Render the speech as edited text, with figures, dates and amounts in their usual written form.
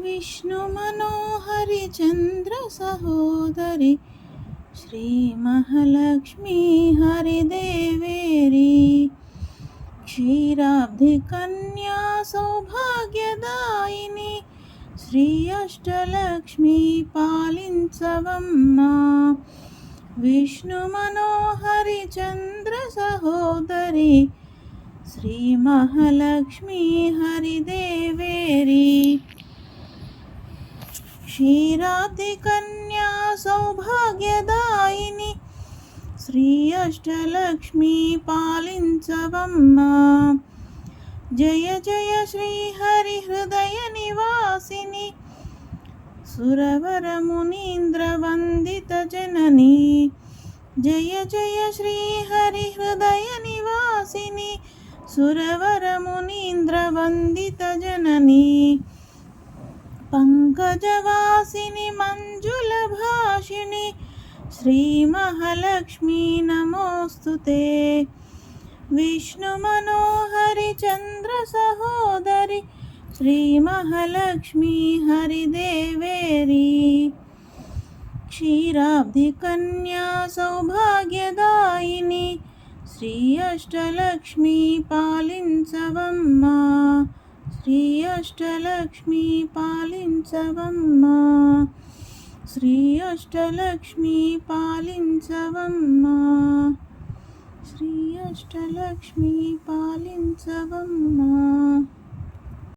విష్ణు మనోహరి చంద్ర సహోదరి శ్రీ మహాలక్ష్మి హరిదేవేరి క్షీరాబ్ధి కన్యా సౌభాగ్యదాయిని శ్రీ అష్టలక్ష్మి పాలించవమ్మా. విష్ణు మనోహరి చంద్ర సహోదరి శ్రీ మహాలక్ష్మి హరిదేవేరి క్షీరాబ్ధి కన్యా సౌభాగ్యదాయిని శ్రీ అష్టలక్ష్మి పాలించవమ్మా. జయ జయ శ్రీ హరి హృదయ నివాసిని సురవర మునీంద్ర వందిత జనని జయ జయ శ్రీ హరి హృదయ నివాసిని సురవర మునీంద్ర వందిత జనని పంకజవాసిని మంజుల భాషిణి శ్రీ మహాలక్ష్మి నమోస్తుతే. విష్ణు మనోహరి చంద్ర సహోదరి శ్రీ మహాలక్ష్మి హరిదేవేరి క్షీరాబ్ధి కన్యా సౌభాగ్యదాయిని శ్రీ అష్టలక్ష్మి పాలించవమ్మా. శ్రీ అష్టలక్ష్మి పాలించవమ్మా. శ్రీ అష్టలక్ష్మి పాలించవమ్మా. శ్రీ అష్టలక్ష్మి పాలించవమ్మా.